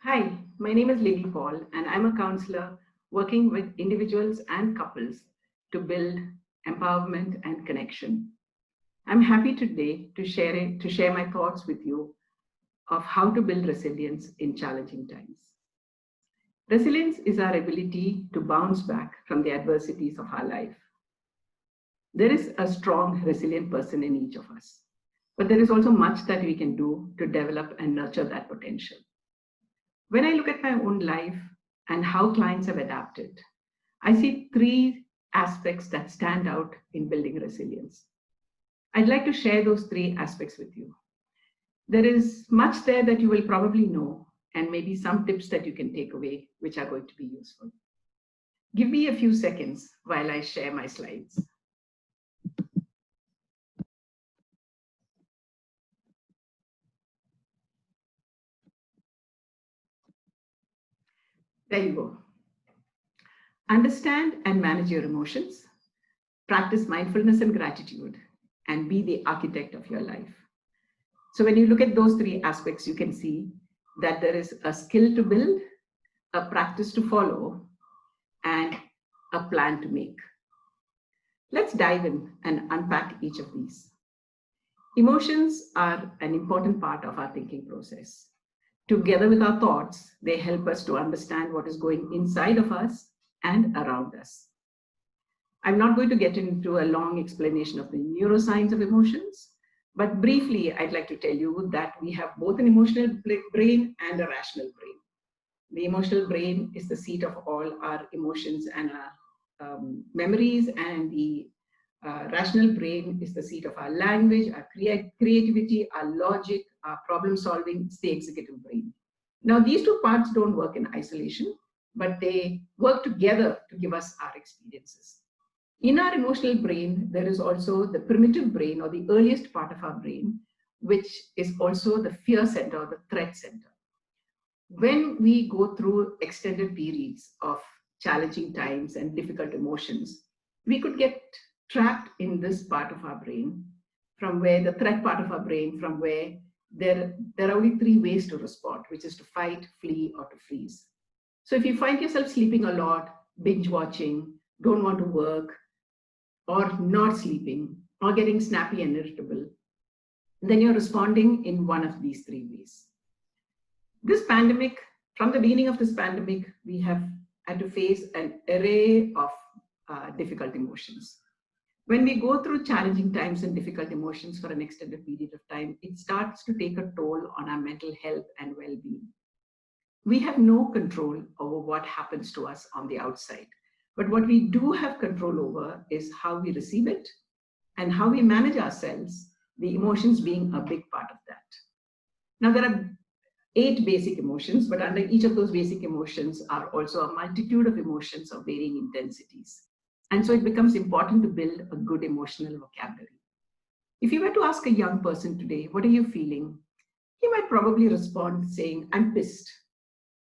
Hi, my name is Lily Paul, and I'm a counselor working with individuals and couples to build empowerment and connection. I'm happy today to share my thoughts with you of how to build resilience in challenging times. Resilience is our ability to bounce back from the adversities of our life. There is a strong, resilient person in each of us, but there is also much that we can do to develop and nurture that potential. When I look at my own life and how clients have adapted, I see three aspects that stand out in building resilience. I'd like to share those three aspects with you. There is much there that you will probably know, and maybe some tips that you can take away, which are going to be useful. Give me a few seconds while I share my slides. There you go. Understand and manage your emotions, practice mindfulness and gratitude, and be the architect of your life. So when you look at those three aspects, you can see that there is a skill to build, a practice to follow, and a plan to make. Let's dive in and unpack each of these. Emotions are an important part of our thinking process. Together with our thoughts, they help us to understand what is going inside of us and around us. I'm not going to get into a long explanation of the neuroscience of emotions, but briefly, I'd like to tell you that we have both an emotional brain and a rational brain. The emotional brain is the seat of all our emotions and our memories, and the rational brain is the seat of our language, our creativity, our logic, our problem solving. It's the executive brain. Now, these two parts don't work in isolation, but they work together to give us our experiences. In our emotional brain, there is also the primitive brain, or the earliest part of our brain, which is also the fear center or the threat center. When we go through extended periods of challenging times and difficult emotions, we could get trapped in this part of our brain, from where the threat part of our brain, from where there are only three ways to respond, which is to fight, flee, or to freeze. So if you find yourself sleeping a lot, binge watching, don't want to work, or not sleeping, or getting snappy and irritable, then you're responding in one of these three ways. This pandemic, from the beginning of this pandemic, we have had to face an array of difficult emotions. When we go through challenging times and difficult emotions for an extended period of time, it starts to take a toll on our mental health and well-being. We have no control over what happens to us on the outside. But what we do have control over is how we receive it and how we manage ourselves, the emotions being a big part of that. Now, there are 8 basic emotions, but under each of those basic emotions are also a multitude of emotions of varying intensities. And so it becomes important to build a good emotional vocabulary. If you were to ask a young person today, what are you feeling? He might probably respond saying, I'm pissed.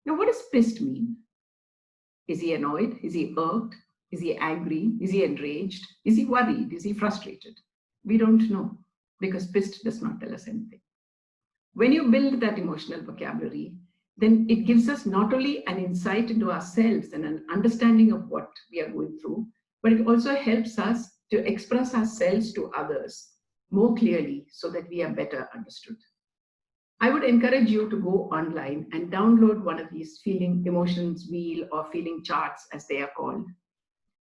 Now, what does pissed mean? Is he annoyed? Is he irked? Is he angry? Is he enraged? Is he worried? Is he frustrated? We don't know, because pissed does not tell us anything. When you build that emotional vocabulary, then it gives us not only an insight into ourselves and an understanding of what we are going through, but it also helps us to express ourselves to others more clearly so that we are better understood. I would encourage you to go online and download one of these feeling emotions wheel or feeling charts, as they are called.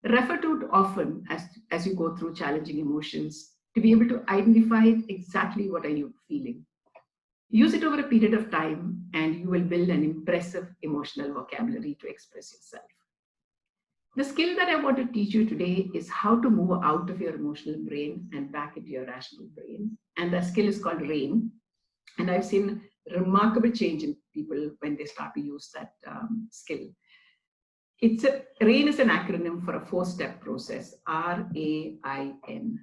Refer to it often as you go through challenging emotions to be able to identify exactly what are you feeling. Use it over a period of time and you will build an impressive emotional vocabulary to express yourself. The skill that I want to teach you today is how to move out of your emotional brain and back into your rational brain. And that skill is called RAIN. And I've seen remarkable change in people when they start to use that skill. RAIN is an acronym for a 4-step process, RAIN.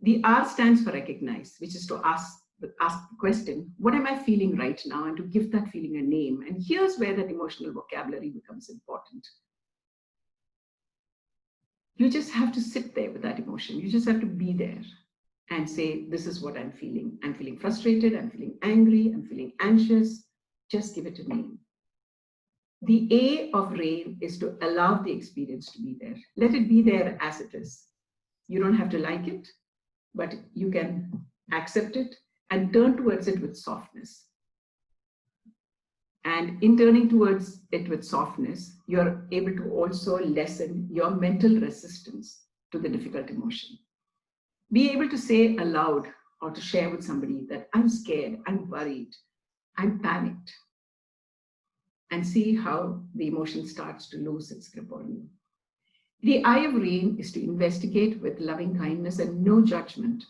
The R stands for recognize, which is to ask the question, what am I feeling right now? And to give that feeling a name. And here's where that emotional vocabulary becomes important. You just have to sit there with that emotion. You just have to be there and say, this is what I'm feeling. I'm feeling frustrated, I'm feeling angry, I'm feeling anxious, just give it a name. The A of rain is to allow the experience to be there. Let it be there as it is. You don't have to like it, but you can accept it and turn towards it with softness. And in turning towards it with softness, you're able to also lessen your mental resistance to the difficult emotion. Be able to say aloud or to share with somebody that I'm scared, I'm worried, I'm panicked, and see how the emotion starts to lose its grip on you. The I of rain is to investigate with loving kindness and no judgment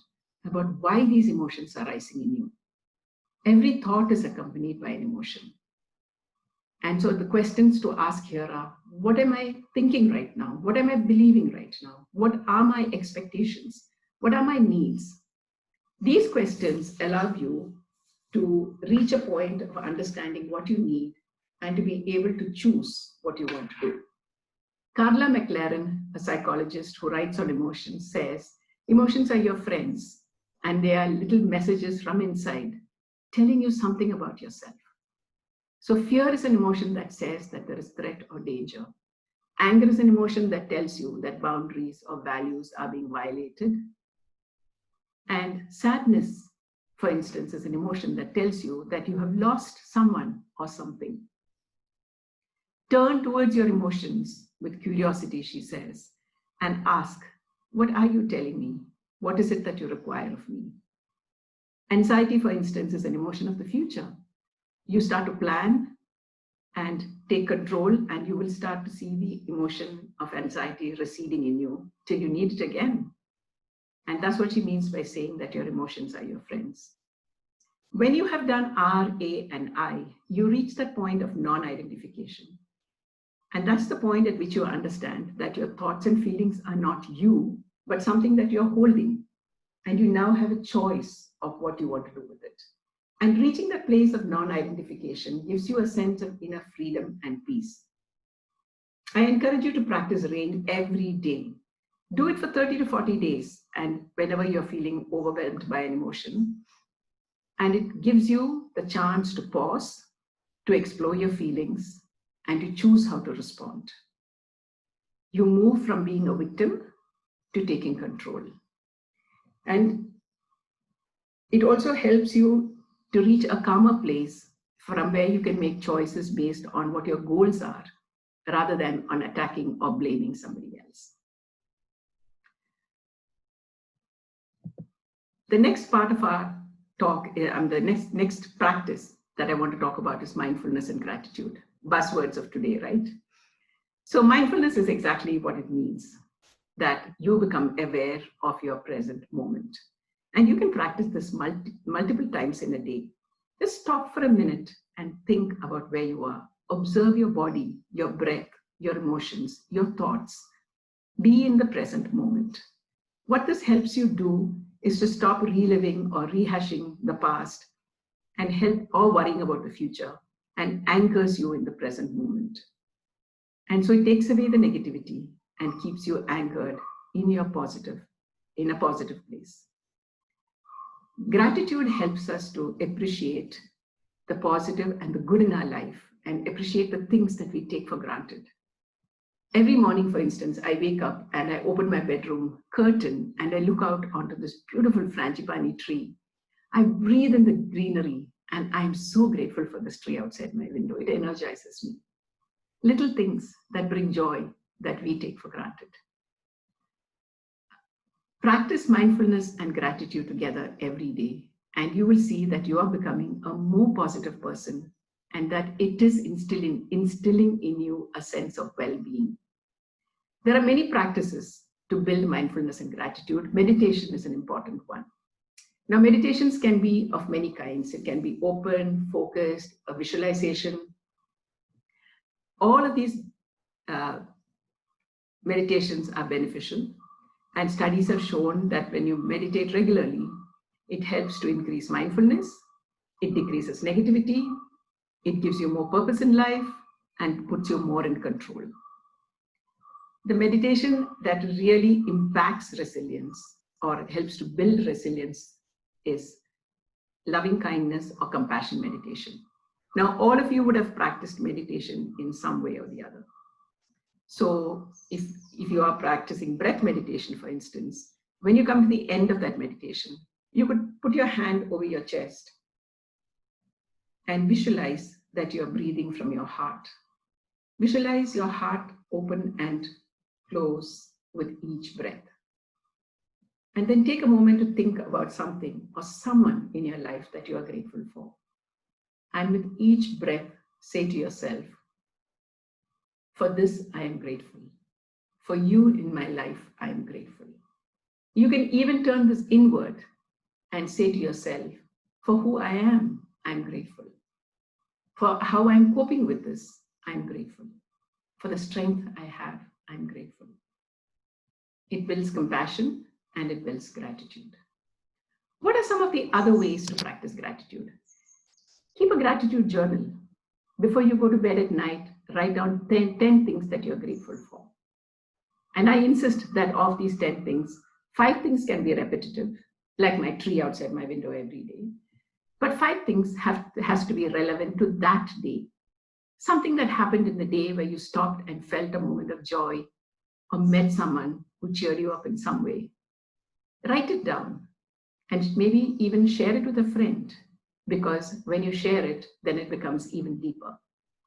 about why these emotions are rising in you. Every thought is accompanied by an emotion. And so the questions to ask here are, what am I thinking right now? What am I believing right now? What are my expectations? What are my needs? These questions allow you to reach a point of understanding what you need and to be able to choose what you want to do. Carla McLaren, a psychologist who writes on emotions, says, emotions are your friends, and they are little messages from inside telling you something about yourself. So fear is an emotion that says that there is threat or danger. Anger is an emotion that tells you that boundaries or values are being violated. And sadness, for instance, is an emotion that tells you that you have lost someone or something. Turn towards your emotions with curiosity, she says, and ask, what are you telling me? What is it that you require of me? Anxiety, for instance, is an emotion of the future. You start to plan and take control, and you will start to see the emotion of anxiety receding in you till you need it again. And that's what she means by saying that your emotions are your friends. When you have done R, A, and I, you reach that point of non-identification. And that's the point at which you understand that your thoughts and feelings are not you, but something that you're holding. And you now have a choice of what you want to do with it. And reaching that place of non-identification gives you a sense of inner freedom and peace. I encourage you to practice rain every day. Do it for 30 to 40 days, and whenever you're feeling overwhelmed by an emotion. And it gives you the chance to pause, to explore your feelings, and to choose how to respond. You move from being a victim to taking control. And it also helps you to reach a calmer place from where you can make choices based on what your goals are, rather than on attacking or blaming somebody else. The next part of our talk, the next practice that I want to talk about is mindfulness and gratitude. Buzzwords of today, right? So mindfulness is exactly what it means, that you become aware of your present moment. And you can practice this multiple times in a day. Just stop for a minute and think about where you are. Observe your body, your breath, your emotions, your thoughts. Be in the present moment. What this helps you do is to stop reliving or rehashing the past and help or worrying about the future, and anchors you in the present moment. And so it takes away the negativity and keeps you anchored in a positive place. Gratitude helps us to appreciate the positive and the good in our life and appreciate the things that we take for granted. Every morning, for instance, I wake up and I open my bedroom curtain and I look out onto this beautiful frangipani tree. I breathe in the greenery and I'm so grateful for this tree outside my window. It energizes me. Little things that bring joy that we take for granted. Practice mindfulness and gratitude together every day, and you will see that you are becoming a more positive person and that it is instilling in you a sense of well-being. There are many practices to build mindfulness and gratitude. Meditation is an important one. Now, meditations can be of many kinds. It can be open, focused, a visualization. All of these meditations are beneficial. And studies have shown that when you meditate regularly, it helps to increase mindfulness, it decreases negativity, it gives you more purpose in life, and puts you more in control. The meditation that really impacts resilience or helps to build resilience is loving kindness or compassion meditation. Now, all of you would have practiced meditation in some way or the other. So if you are practicing breath meditation, for instance, when you come to the end of that meditation, you could put your hand over your chest and visualize that you're breathing from your heart. Visualize your heart open and close with each breath. And then take a moment to think about something or someone in your life that you are grateful for. And with each breath, say to yourself, for this, I am grateful. For you in my life, I am grateful. You can even turn this inward and say to yourself, for who I am, I'm grateful. For how I'm coping with this, I'm grateful. For the strength I have, I'm grateful. It builds compassion and it builds gratitude. What are some of the other ways to practice gratitude? Keep a gratitude journal. Before you go to bed at night, write down 10 things that you're grateful for. And I insist that of these 10 things, 5 things can be repetitive, like my tree outside my window every day. But 5 things has to be relevant to that day. Something that happened in the day where you stopped and felt a moment of joy or met someone who cheered you up in some way. Write it down and maybe even share it with a friend, because when you share it, then it becomes even deeper.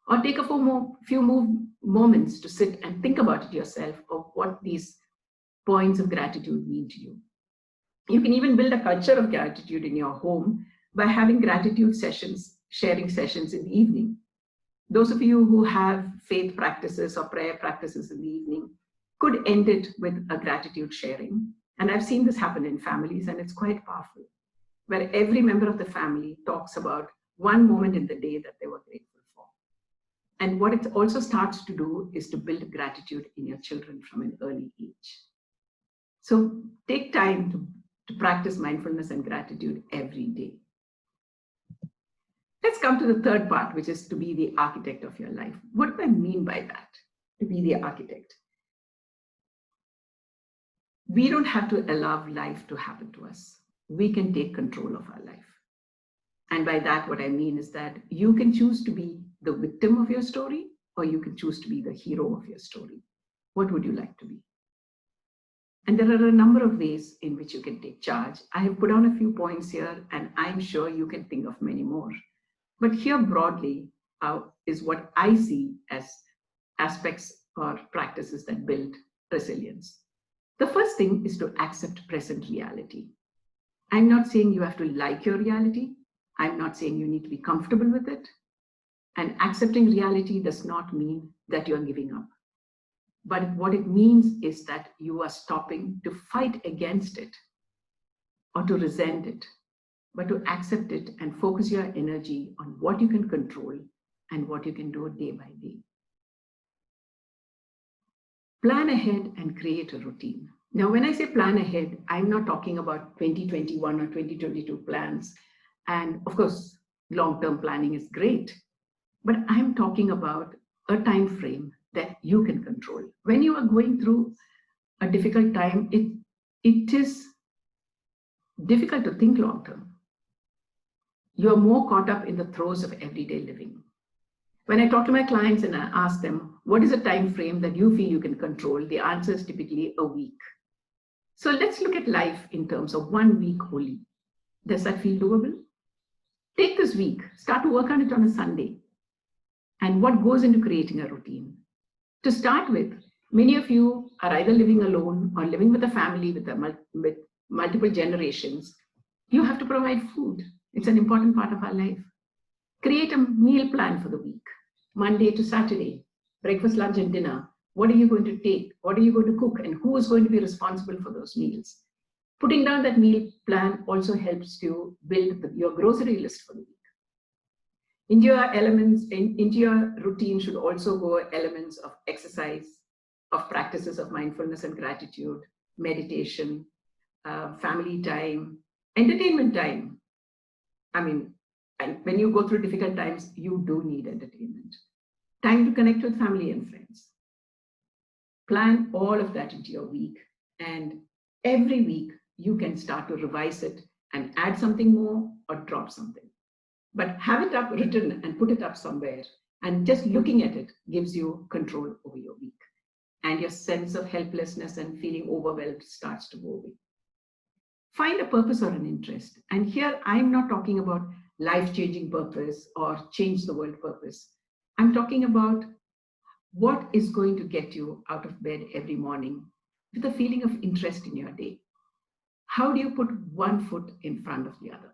Or take a few moments to sit and think about it yourself of what these points of gratitude mean to you. You can even build a culture of gratitude in your home by having gratitude sessions, sharing sessions in the evening. Those of you who have faith practices or prayer practices in the evening could end it with a gratitude sharing. And I've seen this happen in families, and it's quite powerful, where every member of the family talks about one moment in the day that they were grateful for. And what it also starts to do is to build gratitude in your children from an early age. So take time to practice mindfulness and gratitude every day. Let's come to the third part, which is to be the architect of your life. What do I mean by that, to be the architect? We don't have to allow life to happen to us. We can take control of our life. And by that, what I mean is that you can choose to be the victim of your story, or you can choose to be the hero of your story. What would you like to be? And there are a number of ways in which you can take charge. I have put on a few points here, and I'm sure you can think of many more. But here broadly is what I see as aspects or practices that build resilience. The first thing is to accept present reality. I'm not saying you have to like your reality. I'm not saying you need to be comfortable with it. And accepting reality does not mean that you're giving up. But what it means is that you are stopping to fight against it or to resent it, but to accept it and focus your energy on what you can control and what you can do day by day. Plan ahead and create a routine. Now, when I say plan ahead, I'm not talking about 2021 or 2022 plans. And of course, long-term planning is great, but I'm talking about a time frame that you can control. When you are going through a difficult time, it is difficult to think long-term. You're more caught up in the throes of everyday living. When I talk to my clients and I ask them, what is a time frame that you feel you can control? The answer is typically a week. So let's look at life in terms of 1 week only. Does that feel doable? Take this week, start to work on it on a Sunday. And what goes into creating a routine? To start with, many of you are either living alone or living with a family with multiple generations. You have to provide food. It's an important part of our life. Create a meal plan for the week, Monday to Saturday, breakfast, lunch, and dinner. What are you going to take? What are you going to cook? And who is going to be responsible for those meals? Putting down that meal plan also helps you build your grocery list for the week. Into your routine should also go elements of exercise, of practices of mindfulness and gratitude, meditation, family time, entertainment time. I mean, when you go through difficult times, you do need entertainment. Time to connect with family and friends. Plan all of that into your week, and every week you can start to revise it and add something more or drop something. but have it up written and put it up somewhere. And just looking at it gives you control over your week. And your sense of helplessness and feeling overwhelmed starts to go away. Find a purpose or an interest. And here I'm not talking about life-changing purpose or change the world purpose. I'm talking about what is going to get you out of bed every morning with a feeling of interest in your day. How do you put one foot in front of the other?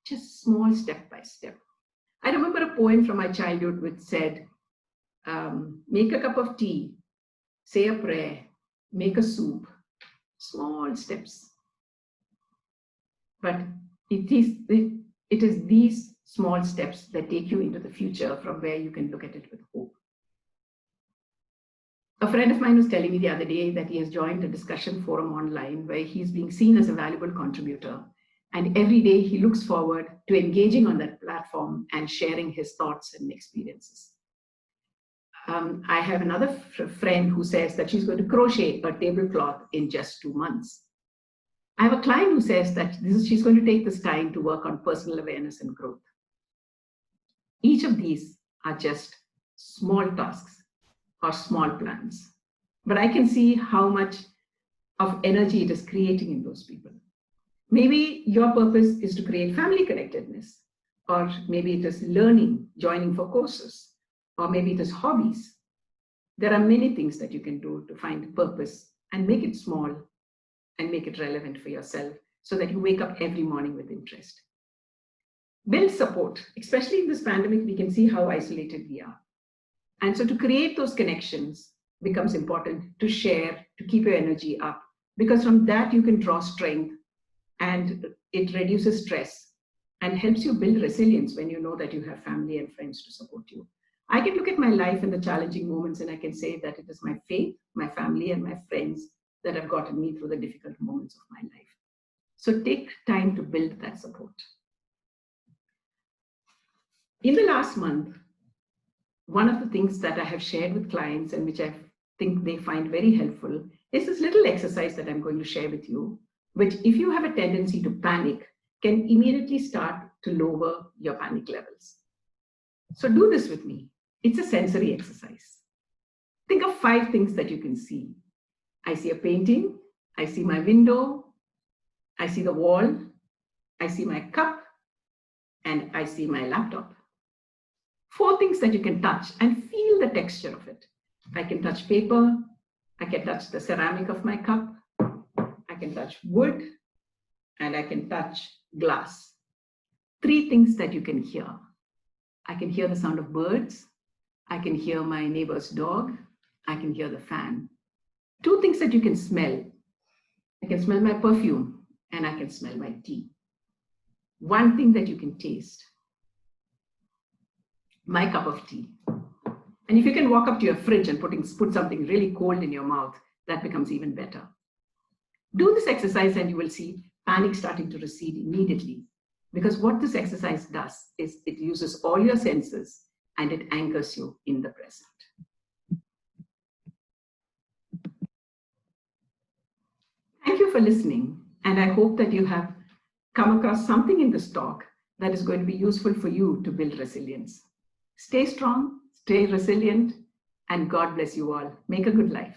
Just small step by step. I remember a poem from my childhood which said, make a cup of tea, say a prayer, make a soup, small steps. But it is these small steps that take you into the future from where you can look at it with hope. A friend of mine was telling me the other day that he has joined a discussion forum online where he's being seen as a valuable contributor. And every day he looks forward to engaging on that platform and sharing his thoughts and experiences. I have another friend who says that she's going to crochet a tablecloth in just 2 months. I have a client who says that she's going to take this time to work on personal awareness and growth. Each of these are just small tasks or small plans, but I can see how much of energy it is creating in those people. Maybe your purpose is to create family connectedness, or maybe it is learning, joining for courses, or maybe it is hobbies. There are many things that you can do to find purpose and make it small and make it relevant for yourself so that you wake up every morning with interest. Build support, especially in this pandemic, we can see how isolated we are. And so to create those connections becomes important to share, to keep your energy up, because from that you can draw strength and it reduces stress and helps you build resilience when you know that you have family and friends to support you. I can look at my life and the challenging moments and I can say that it is my faith, my family, and my friends that have gotten me through the difficult moments of my life. So take time to build that support. In the last month, one of the things that I have shared with clients and which I think they find very helpful is this little exercise that I'm going to share with you, which if you have a tendency to panic, can immediately start to lower your panic levels. So do this with me. It's a sensory exercise. Think of 5 things that you can see. I see a painting, I see my window, I see the wall, I see my cup, and I see my laptop. 4 things that you can touch and feel the texture of it. I can touch paper, I can touch the ceramic of my cup, I can touch wood, and I can touch glass. 3 things that you can hear. I can hear the sound of birds, I can hear my neighbor's dog, I can hear the fan. 2 things that you can smell. I can smell my perfume and I can smell my tea. 1 thing that you can taste. My cup of tea. And if you can walk up to your fridge and put something really cold in your mouth, that becomes even better. Do this exercise and you will see panic starting to recede immediately. Because what this exercise does is it uses all your senses and it anchors you in the present. Thank you for listening, and I hope that you have come across something in this talk that is going to be useful for you to build resilience. Stay strong, stay resilient, and God bless you all. Make a good life.